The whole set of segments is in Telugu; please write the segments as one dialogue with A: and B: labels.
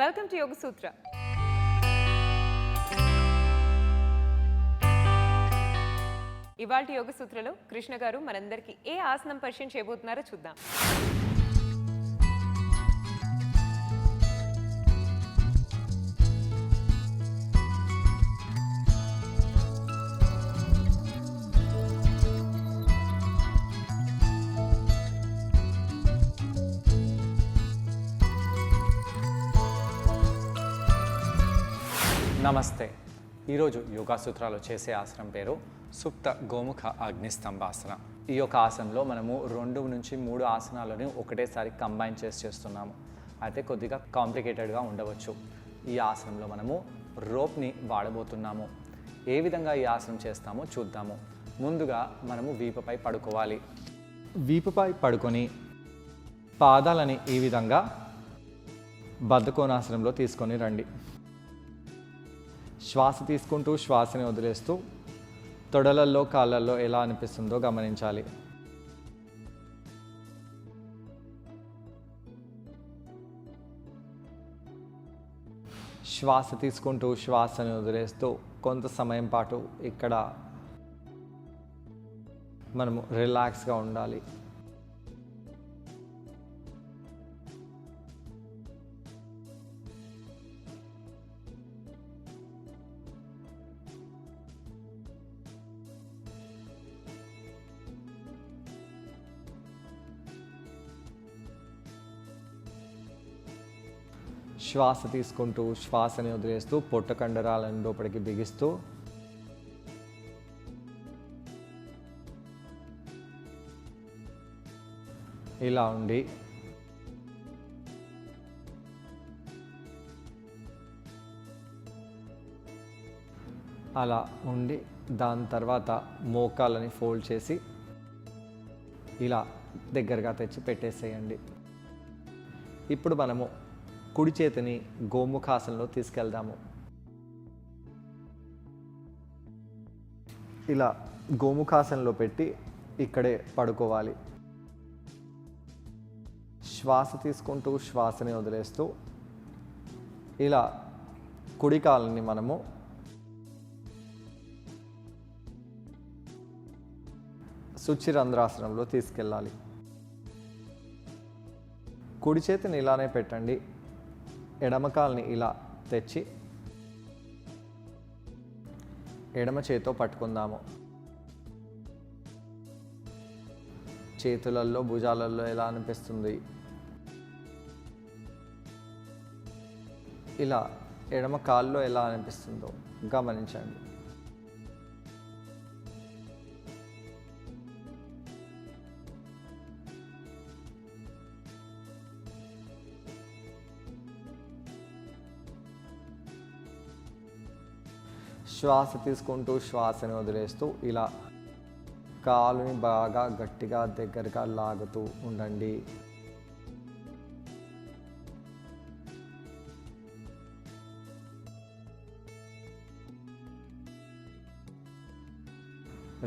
A: వెల్కమ్ టు యోగ సూత్ర. ఇవాల్టి యోగ సూత్రలో కృష్ణ గారు మనందరికీ ఏ ఆసనం పరిచయం చేయబోతున్నారో చూద్దాం.
B: నమస్తే. ఈరోజు యోగా సూత్రాలు చేసే ఆసనం పేరు సుప్త గోముఖ అగ్నిస్తంభాసన. ఈ యొక్క ఆసనంలో మనము 2 నుంచి 3 ఆసనాలను ఒకటేసారి కంబైన్ చేస్తున్నాము. అయితే కొద్దిగా కాంప్లికేటెడ్గా ఉండవచ్చు. ఈ ఆసనంలో మనము రోప్ని వాడబోతున్నాము. ఏ విధంగా ఈ ఆసనం చేస్తామో చూద్దాము. ముందుగా మనము వీపుపై పడుకోవాలి. వీపుపై పడుకొని పాదాలని ఈ విధంగా బద్ధకోణాసనంలో తీసుకొని రండి. శ్వాస తీసుకుంటూ శ్వాసని వదిలేస్తూ తొడలల్లో కాళ్ళల్లో ఎలా అనిపిస్తుందో గమనించాలి. శ్వాస తీసుకుంటూ శ్వాసని వదిలేస్తూ కొంత సమయం పాటు ఇక్కడ మనము రిలాక్స్గా ఉండాలి. శ్వాస తీసుకుంటూ శ్వాసని వదిలేస్తూ పొట్ట కండరాలను లోపలికి బిగిస్తూ ఇలా ఉండి అలా ఉండి దాని తర్వాత మోకాళ్ళని ఫోల్డ్ చేసి ఇలా దగ్గరగా తెచ్చి పెట్టేసేయండి. ఇప్పుడు మనము కుడి చేతిని గోముఖాసనంలో తీసుకెళ్దాము. ఇలా గోముఖాసనంలో పెట్టి ఇక్కడే పడుకోవాలి. శ్వాస తీసుకుంటూ శ్వాసని వదిలేస్తూ ఇలా కుడి కాలుని మనము శుచిరంధ్రాసనంలో తీసుకెళ్ళాలి. కుడి చేతిని ఇలానే పెట్టండి. ఎడమ కాలుని ఇలా తెచ్చి ఎడమ చేతితో పట్టుకుందాము. చేతులలో భుజాలలో ఎలా అనిపిస్తుంది? ఇలా ఎడమ కాల్లో ఎలా అనిపిస్తుందో గమనించండి. శ్వాస తీసుకుంటూ శ్వాసని వదిలేస్తూ ఇలా కాలుని బాగా గట్టిగా దగ్గరగా లాగుతూ ఉండండి.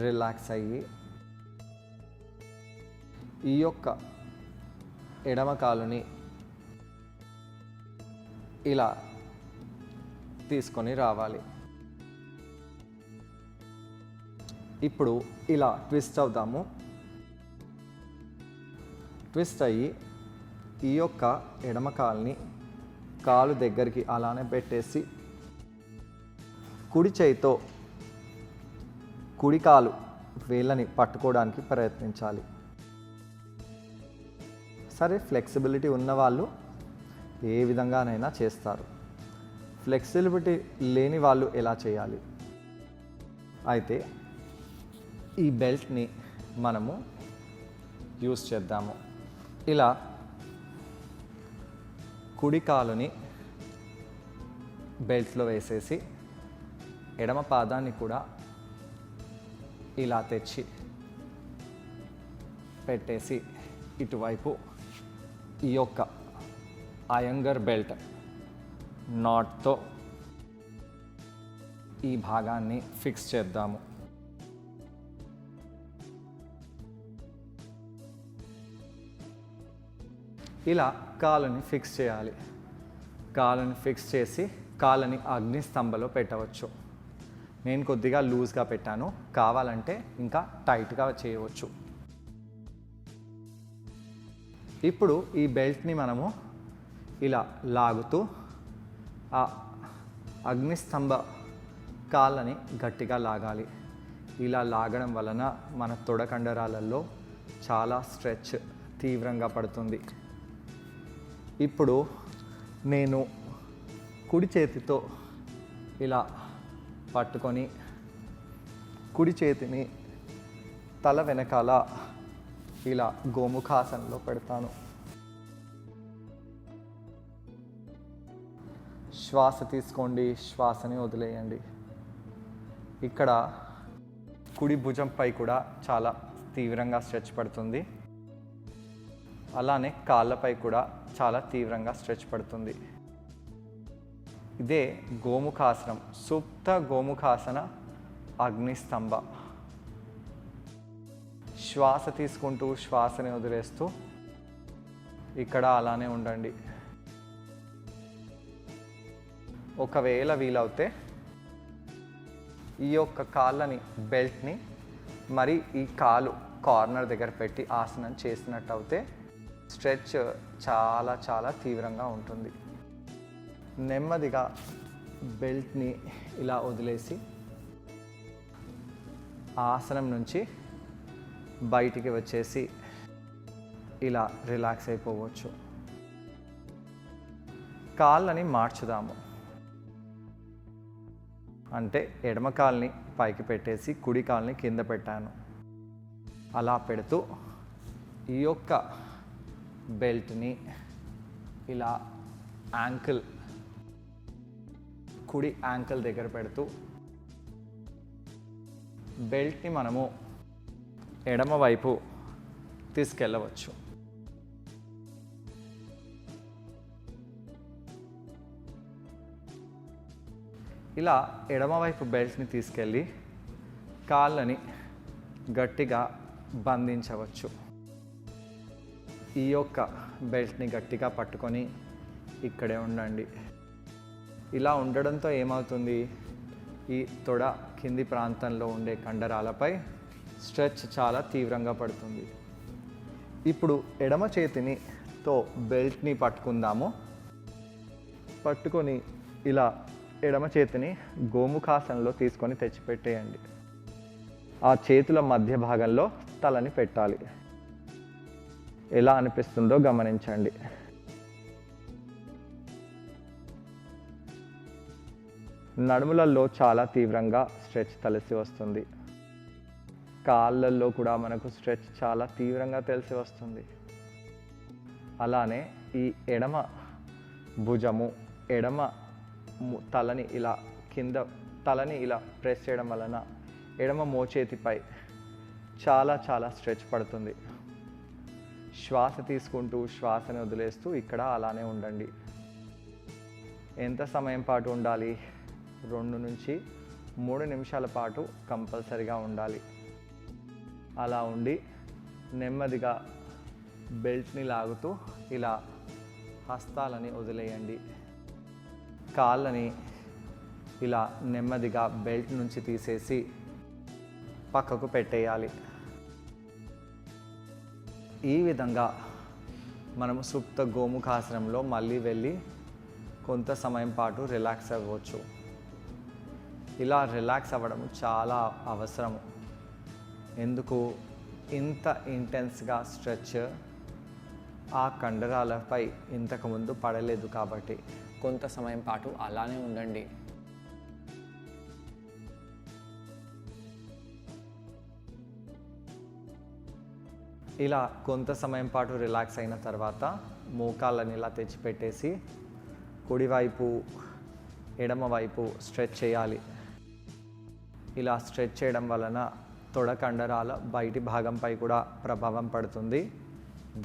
B: రిలాక్స్ అయ్యి ఈ యొక్క ఎడమ కాలుని ఇలా తీసుకొని రావాలి. ఇప్పుడు ఇలా ట్విస్ట్ అవుదాము. ట్విస్ట్ అయ్యి ఈ యొక్క ఎడమ కాలుని కాలు దగ్గరికి అలానే పెట్టేసి కుడి చేయితో కుడి కాలు వేళ్ళని పట్టుకోవడానికి ప్రయత్నించాలి. సరే, ఫ్లెక్సిబిలిటీ ఉన్నవాళ్ళు ఏ విధంగానైనా చేస్తారు. ఫ్లెక్సిబిలిటీ లేని వాళ్ళు ఎలా చేయాలి? అయితే ఈ బెల్ట్ని మనము యూస్ చేద్దాము. ఇలా కుడి కాలుని బెల్ట్లో వేసేసి ఎడమ పాదాన్ని కూడా ఇలా తెచ్చి పెట్టేసి ఇటువైపు ఈ యొక్క అయంగర్ బెల్ట్ నాట్తో ఈ భాగాన్ని ఫిక్స్ చేద్దాము. ఇలా కాలుని ఫిక్స్ చేయాలి. కాళ్ళని ఫిక్స్ చేసి కాళ్ళని అగ్నిస్తంభలో పెట్టవచ్చు. నేను కొద్దిగా లూజ్గా పెట్టాను, కావాలంటే ఇంకా టైట్గా చేయవచ్చు. ఇప్పుడు ఈ బెల్ట్ని మనము ఇలా లాగుతూ ఆ అగ్నిస్తంభ కాళ్ళని గట్టిగా లాగాలి. ఇలా లాగడం వలన మన తొడ కండరాలలో చాలా స్ట్రెచ్ తీవ్రంగా పడుతుంది. ఇప్పుడు నేను కుడి చేతితో ఇలా పట్టుకొని కుడి చేతిని తల వెనకాల ఇలా గోముఖాసనంలో పెడతాను. శ్వాస తీసుకోండి, శ్వాసని వదిలేయండి. ఇక్కడ కుడి భుజంపై కూడా చాలా తీవ్రంగా స్ట్రెచ్ పడుతుంది. అలానే కాళ్ళపై కూడా చాలా తీవ్రంగా స్ట్రెచ్ పడుతుంది. ఇదే గోముఖాసనం, సుప్త గోముఖాసన అగ్నిస్తంభ. శ్వాస తీసుకుంటూ శ్వాసని వదిలేస్తూ ఇక్కడ అలానే ఉండండి. ఒకవేళ వీలవుతే ఈ యొక్క కాళ్ళని బెల్ట్ని మరి ఈ కాలు కార్నర్ దగ్గర పెట్టి ఆసనం చేసినట్టు అయితే స్ట్రెచ్ చాలా చాలా తీవ్రంగా ఉంటుంది. నెమ్మదిగా బెల్ట్ని ఇలా వదిలేసి ఆసనం నుంచి బయటికి వచ్చేసి ఇలా రిలాక్స్ అయిపోవచ్చు. కాళ్ళని మార్చుదాము. అంటే ఎడమ కాల్ని పైకి పెట్టేసి కుడి కాల్ని కింద పెట్టాను. అలా పెడుతూ ఈ యొక్క బెల్ట్ని ఇలా యాంకిల్, కుడి యాంకిల్ దగ్గర పెడుతూ బెల్ట్ని మనము ఎడమ వైపు తీసుకెళ్ళవచ్చు. ఇలా ఎడమవైపు బెల్ట్ని తీసుకెళ్ళి కాళ్ళని గట్టిగా బంధించవచ్చు. ఈ యొక్క బెల్ట్ని గట్టిగా పట్టుకొని ఇక్కడే ఉండండి. ఇలా ఉండడంతో ఏమవుతుంది, ఈ తొడ కింది ప్రాంతంలో ఉండే కండరాలపై స్ట్రెచ్ చాలా తీవ్రంగా పడుతుంది. ఇప్పుడు ఎడమ చేతితో బెల్ట్ని పట్టుకుందాము. పట్టుకొని ఇలా ఎడమ చేతిని గోముఖాసనంలో తీసుకొని తెచ్చిపెట్టేయండి. ఆ చేతుల మధ్య భాగంలో తలని పెట్టాలి. ఎలా అనిపిస్తుందో గమనించండి. నడుములలో చాలా తీవ్రంగా స్ట్రెచ్ తెలిసి వస్తుంది. కాళ్ళల్లో కూడా మనకు స్ట్రెచ్ చాలా తీవ్రంగా తెలిసి వస్తుంది. అలానే ఈ ఎడమ భుజము, ఎడమ తలని ఇలా కింద తలని ఇలా ప్రెస్ చేయడం వలన ఎడమ మోచేతిపై చాలా చాలా స్ట్రెచ్ పడుతుంది. శ్వాస తీసుకుంటూ శ్వాసని వదిలేస్తూ ఇక్కడ అలానే ఉండండి. ఎంత సమయం పాటు ఉండాలి? 2 నుంచి 3 నిమిషాల పాటు కంపల్సరిగా ఉండాలి. అలా ఉండి నెమ్మదిగా బెల్ట్ని లాగుతూ ఇలా హస్తాలని వదిలేయండి. కాళ్ళని ఇలా నెమ్మదిగా బెల్ట్ నుంచి తీసేసి పక్కకు పెట్టేయాలి. ఈ విధంగా మనము సుప్త గోముఖాసనంలో మళ్ళీ వెళ్ళి కొంత సమయం పాటు రిలాక్స్ అవ్వచ్చు. ఇలా రిలాక్స్ అవ్వడం చాలా అవసరం. ఎందుకు, ఇంత ఇంటెన్స్గా స్ట్రెచ్ ఆ కండరాలపై ఇంతకుముందు పడలేదు కాబట్టి కొంత సమయం పాటు అలానే ఉండండి. ఇలా కొంత సమయం పాటు రిలాక్స్ అయిన తర్వాత మోకాళ్ళని ఇలా తెచ్చిపెట్టేసి కుడివైపు ఎడమవైపు స్ట్రెచ్ చేయాలి. ఇలా స్ట్రెచ్ చేయడం వలన తొడ కండరాల బయటి భాగంపై కూడా ప్రభావం పడుతుంది.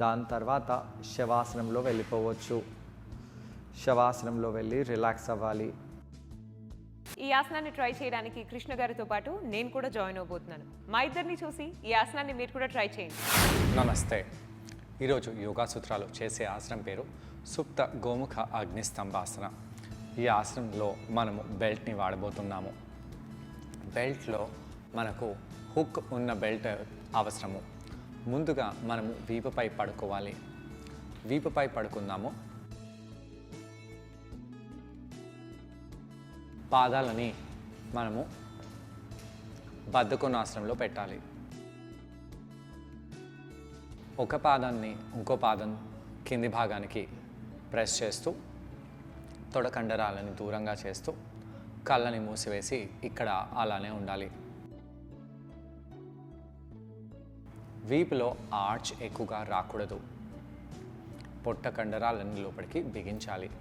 B: దాని తర్వాత శవాసనంలో వెళ్ళిపోవచ్చు. శవాసనంలో వెళ్ళి రిలాక్స్ అవ్వాలి.
A: ఈ ఆసనాన్ని ట్రై చేయడానికి కృష్ణ గారితో పాటు నేను కూడా జాయిన్ అవబోతున్నాను. మా ఇద్దరిని చూసి ఈ ఆసనాన్ని మీరు కూడా ట్రై చేయండి.
B: నమస్తే. ఈరోజు యోగా సూత్రాలు చేసే ఆసనం పేరు సుప్త గోముఖ అగ్నిస్తంభాసన. ఈ ఆసనంలో మనము బెల్ట్ని వాడబోతున్నాము. బెల్ట్లో మనకు హుక్ ఉన్న బెల్ట్ అవసరము. ముందుగా మనము వీపుపై పడుకోవాలి. వీపుపై పడుకుందాము. పాదాలని మనము బద్ధకోణాసనంలో పెట్టాలి. ఒక పాదాన్ని ఇంకో పాదం కింది భాగానికి ప్రెస్ చేస్తూ తొడ కండరాలని దూరంగా చేస్తూ కళ్ళని మూసివేసి ఇక్కడ అలానే ఉండాలి. వీపులో ఆర్చ్ ఎక్కువగా రాకూడదు. పొట్ట కండరాలని లోపలికి బిగించాలి.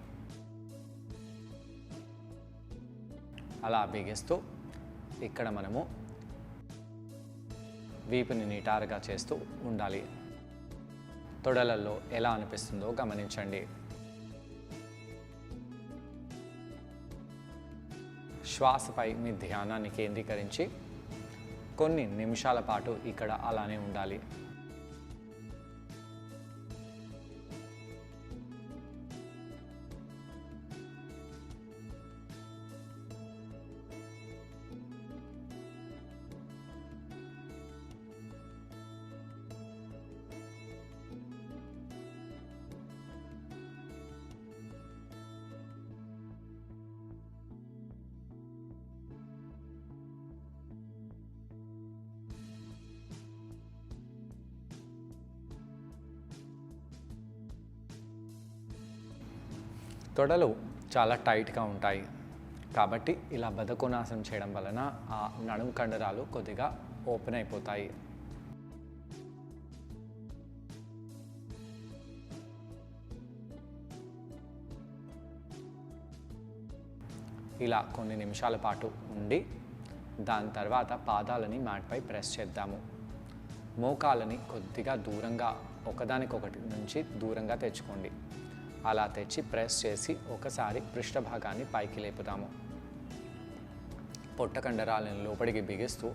B: అలా బిగిస్తూ ఇక్కడ మనము వీపుని నిటారుగా చేస్తూ ఉండాలి. తొడలలో ఎలా అనిపిస్తుందో గమనించండి. శ్వాసపై మీ ధ్యానాన్ని కేంద్రీకరించి కొన్ని నిమిషాల పాటు ఇక్కడ అలానే ఉండాలి. తొడలు చాలా టైట్గా ఉంటాయి కాబట్టి ఇలా బద్ధకోణాసనం చేయడం వలన ఆ నడుము కండరాలు కొద్దిగా ఓపెన్ అయిపోతాయి. ఇలా కొన్ని నిమిషాల పాటు ఉండి దాని తర్వాత పాదాలని మ్యాట్పై ప్రెస్ చేద్దాము. మోకాలని కొద్దిగా దూరంగా ఒకదానికొకటి నుంచి దూరంగా తెచ్చుకోండి. అలా తెచ్చి ప్రెస్ చేసి ఒకసారి పృష్ఠభాగాన్ని పైకి లేపుతాము. పొట్ట కండరాలను లోపలికి బిగిస్తూ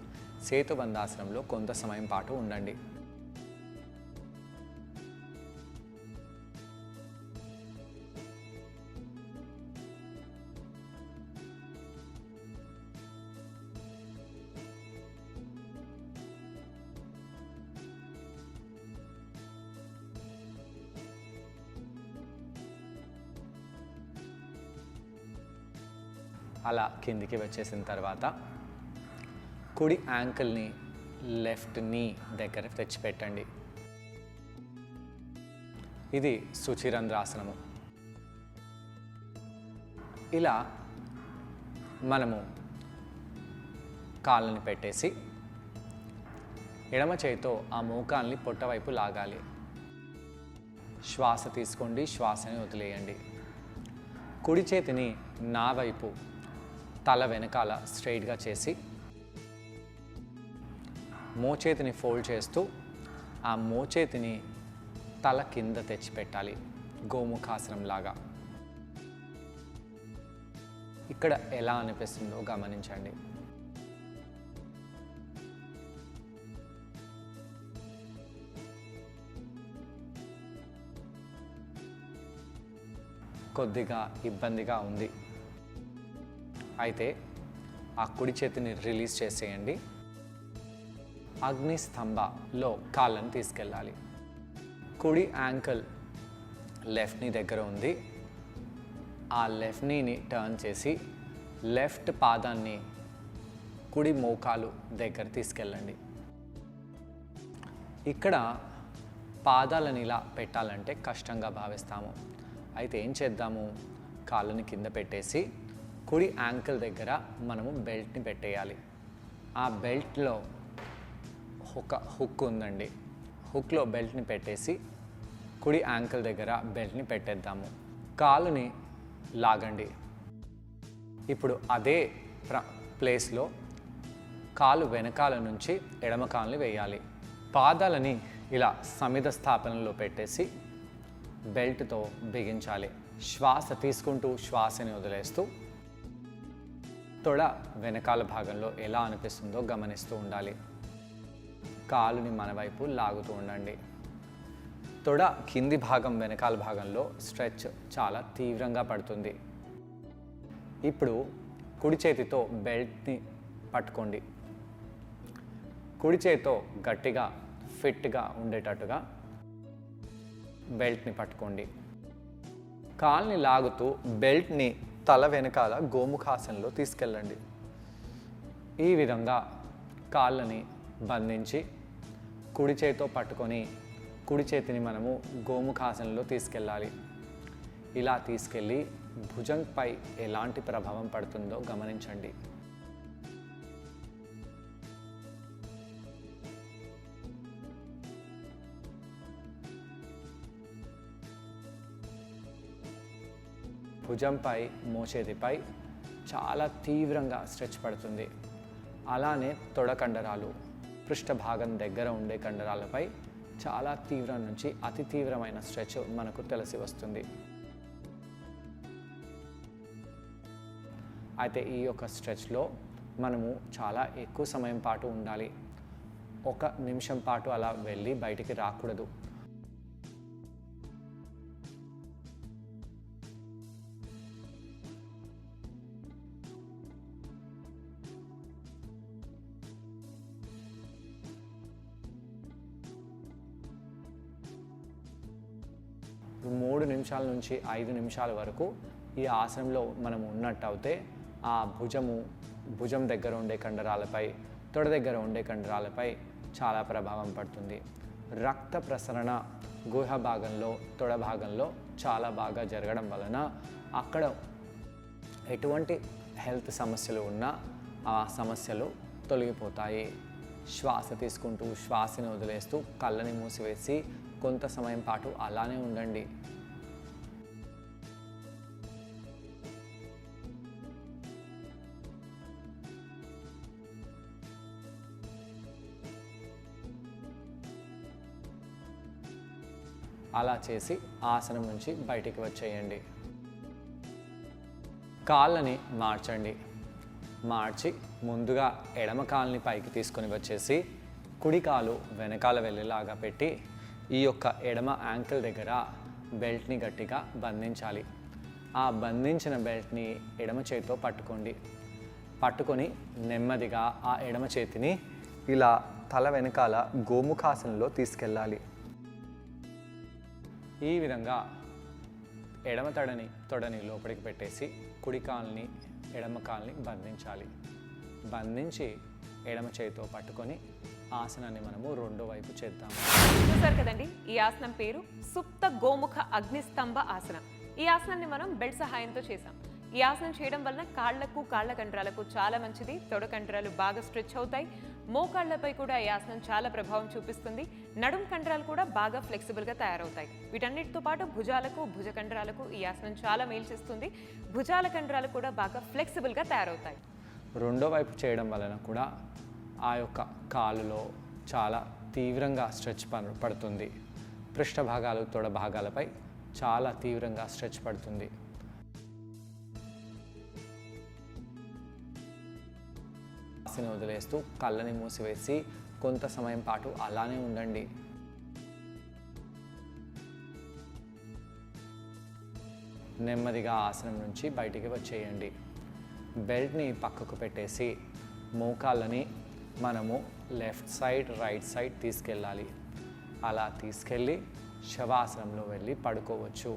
B: సేతుబంధాసనంలో కొంత సమయం పాటు ఉండండి. అలా కిందికి వచ్చేసిన తర్వాత కుడి యాంకిల్ని లెఫ్ట్ నీ దగ్గర తెచ్చిపెట్టండి. ఇది శుచిరంధ్రాసనము. ఇలా మనము కాళ్ళని పెట్టేసి ఎడమ చేతితో ఆ మోకాల్ని పొట్టవైపు లాగాలి. శ్వాస తీసుకోండి, శ్వాసని వదిలేయండి. కుడి చేతిని నా వైపు తల వెనకాల స్ట్రైట్గా చేసి మోచేతిని ఫోల్డ్ చేస్తూ ఆ మోచేతిని తల కింద తెచ్చిపెట్టాలి, గోముఖాసనం లాగా. ఇక్కడ ఎలా అనిపిస్తుందో గమనించండి. కొద్దిగా ఇబ్బందిగా ఉంది. అయితే ఆ కుడి చేతిని రిలీజ్ చేసేయండి. అగ్నిస్తంభలో కాళ్ళని తీసుకెళ్ళాలి. కుడి యాంకిల్ లెఫ్ట్ నీ దగ్గర ఉంది. ఆ లెఫ్ట్ నీని టర్న్ చేసి లెఫ్ట్ పాదాన్ని కుడి మోకాలు దగ్గర తీసుకెళ్ళండి. ఇక్కడ పాదాలను ఇలా పెట్టాలంటే కష్టంగా భావిస్తాము. అయితే ఏం చేద్దాము, కాళ్ళని కింద పెట్టేసి కుడి యాంకిల్ దగ్గర మనము బెల్ట్ని పెట్టేయాలి. ఆ బెల్ట్లో ఒక హుక్ ఉందండి. హుక్లో బెల్ట్ని పెట్టేసి కుడి యాంకిల్ దగ్గర బెల్ట్ని పెట్టేద్దాము. కాలుని లాగండి. ఇప్పుడు అదే ప్లేస్లో కాలు వెనకాల నుంచి ఎడమ కాలుని వేయాలి. పాదాలని ఇలా సమిధ స్థాపనలో పెట్టేసి బెల్ట్తో బిగించాలి. శ్వాస తీసుకుంటూ శ్వాసని వదిలేస్తూ తొడ వెనకాల భాగంలో ఎలా అనిపిస్తుందో గమనిస్తూ ఉండాలి. కాలుని మన వైపు లాగుతూ ఉండండి. తొడ కింది భాగం వెనకాల భాగంలో స్ట్రెచ్ చాలా తీవ్రంగా పడుతుంది. ఇప్పుడు కుడి చేతితో బెల్ట్ని పట్టుకోండి. కుడి చేతితో గట్టిగా ఫిట్గా ఉండేటట్టుగా బెల్ట్ని పట్టుకోండి. కాల్ని లాగుతూ బెల్ట్ని తల వెనకాల గోముఖాసనంలో తీసుకెళ్ళండి. ఈ విధంగా కాళ్ళని బంధించి కుడి చేతితో పట్టుకొని కుడి చేతిని మనము గోముఖాసనంలో తీసుకెళ్ళాలి. ఇలా తీసుకెళ్ళి భుజంపై ఎలాంటి ప్రభావం పడుతుందో గమనించండి. భుజంపై మోచేతిపై చాలా తీవ్రంగా స్ట్రెచ్ పడుతుంది. అలానే తొడ కండరాలు పృష్ఠభాగం దగ్గర ఉండే కండరాలపై చాలా తీవ్రం నుంచి అతి తీవ్రమైన స్ట్రెచ్ మనకు తెలిసి వస్తుంది. అయితే ఈ యొక్క స్ట్రెచ్లో మనము చాలా ఎక్కువ సమయం పాటు ఉండాలి. 1 నిమిషం పాటు అలా వెళ్ళి బయటికి రాకూడదు. మూడు నిమిషాల నుంచి 5 నిమిషాల వరకు ఈ ఆసనంలో మనం ఉన్నట్టు అయితే ఆ భుజం దగ్గర ఉండే కండరాలపై, తొడ దగ్గర ఉండే కండరాలపై చాలా ప్రభావం పడుతుంది. రక్త ప్రసరణ గుహ భాగంలో, తొడ భాగంలో చాలా బాగా జరగడం వలన అక్కడ ఎటువంటి హెల్త్ సమస్యలు ఉన్నా ఆ సమస్యలు తొలగిపోతాయి. శ్వాస తీసుకుంటూ శ్వాసని వదిలేస్తూ కళ్ళని మూసివేసి కొంత సమయం పాటు అలానే ఉండండి. అలా చేసి ఆసనం నుంచి బయటికి వచ్చేయండి. కాళ్ళని మార్చండి. మార్చి ముందుగా ఎడమ కాలుని పైకి తీసుకొని వచ్చేసి కుడి కాలు వెనకాల వెళ్ళేలాగా పెట్టి ఈ యొక్క ఎడమ యాంకిల్ దగ్గర బెల్ట్ని గట్టిగా బంధించాలి. ఆ బంధించిన బెల్ట్ని ఎడమ చేతితో పట్టుకోండి. పట్టుకొని నెమ్మదిగా ఆ ఎడమ చేతిని ఇలా తల వెనకాల గోముఖాసనంలో తీసుకెళ్ళాలి. ఈ విధంగా ఎడమ తొడని లోపలికి పెట్టేసి కుడి కాలుని ఎడమ కాలుని బంధించాలి. బంధించి ఎడమ చేతితో పట్టుకొని ఆసనాన్ని మనము రెండో వైపు చేద్దాం.
A: చూసారు కదండి, ఈ ఆసనం పేరు సుప్త గోముఖ అగ్నిస్తంభ ఆసనం. ఈ ఆసనాన్ని మనం బెల్ట్ సహాయంతో చేసాం. ఈ ఆసనం చేయడం వలన కాళ్ళ కండరాలకు చాలా మంచిది. తొడ కండరాలు బాగా స్ట్రెచ్ అవుతాయి. మోకాళ్లపై కూడా ఈ ఆసనం చాలా ప్రభావం చూపిస్తుంది. నడుం కండరాలు కూడా బాగా ఫ్లెక్సిబుల్గా తయారవుతాయి. వీటన్నిటితో పాటు భుజ కండరాలకు ఈ ఆసనం చాలా మేలు చేస్తుంది. భుజాల కండరాలు కూడా బాగా ఫ్లెక్సిబుల్గా తయారవుతాయి.
B: రెండో వైపు చేయడం వలన కూడా ఆ యొక్క కాలులో చాలా తీవ్రంగా స్ట్రెచ్ పడుతుంది. పృష్ఠ భాగాలు, తొడ భాగాలపై చాలా తీవ్రంగా స్ట్రెచ్ పడుతుంది. శ్వాసని వదిలేస్తూ కళ్ళని మూసివేసి కొంత సమయం పాటు అలానే ఉండండి. నెమ్మదిగా ఆసనం నుంచి బయటికి వచ్చేయండి. బెల్ట్ని పక్కకు పెట్టేసి మోకాళ్ళని మనము లెఫ్ట్ సైడ్, రైట్ సైడ్ తీసుకెళ్ళాలి. అలా తీసుకెళ్ళి శవాసనంలో వెళ్ళి పడుకోవచ్చు.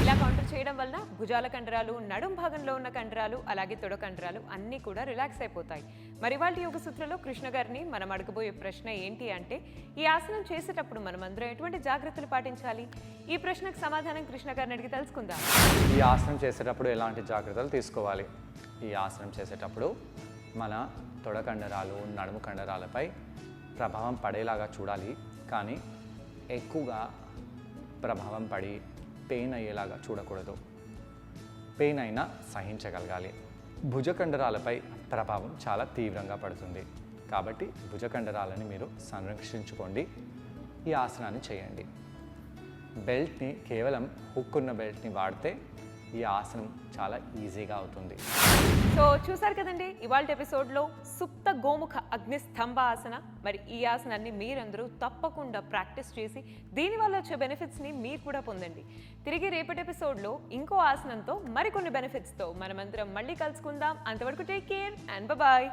A: ఇలా కౌంటర్ చేయడం వలన భుజాల కండరాలు, నడుం భాగంలో ఉన్న కండరాలు, అలాగే తొడ కండరాలు అన్నీ కూడా రిలాక్స్ అయిపోతాయి. మరి వాళ్ళ యోగ సూత్రంలో కృష్ణ గారిని మనం అడగబోయే ప్రశ్న ఏంటి అంటే, ఈ ఆసనం చేసేటప్పుడు మనం అందరం ఎటువంటి జాగ్రత్తలు పాటించాలి? ఈ ప్రశ్నకు సమాధానం కృష్ణ గారిని అడిగి తెలుసుకుందాం.
B: ఈ ఆసనం చేసేటప్పుడు ఎలాంటి జాగ్రత్తలు తీసుకోవాలి? ఈ ఆసనం చేసేటప్పుడు మన తొడ కండరాలు, నడుము కండరాలపై ప్రభావం పడేలాగా చూడాలి. కానీ ఎక్కువగా ప్రభావం పడి పెయిన్ అయ్యేలాగా చూడకూడదు. పెయిన్ అయినా సహించగలగాలి. భుజకండరాలపై ప్రభావం చాలా తీవ్రంగా పడుతుంది. కాబట్టి భుజకండరాలని మీరు సంరక్షించుకోండి. ఈ ఆసనాన్ని చేయండి. బెల్ట్ని కేవలం హుక్ ఉన్న బెల్ట్ని వాడితే ఈ ఆసనం చాలా ఈజీగా అవుతుంది.
A: సో చూసారు కదండి ఇవాళ ఎపిసోడ్లో సుప్త గోముఖ అగ్నిస్తంభ ఆసన. మరి ఈ ఆసనాన్ని మీరందరూ తప్పకుండా ప్రాక్టీస్ చేసి దీనివల్ల వచ్చే బెనిఫిట్స్ని మీరు కూడా పొందండి. తిరిగి రేపటి ఎపిసోడ్లో ఇంకో ఆసనంతో మరికొన్ని బెనిఫిట్స్తో మనమందరం మళ్ళీ కలుసుకుందాం. అంతవరకు టేక్ కేర్ అండ్ బాయ్.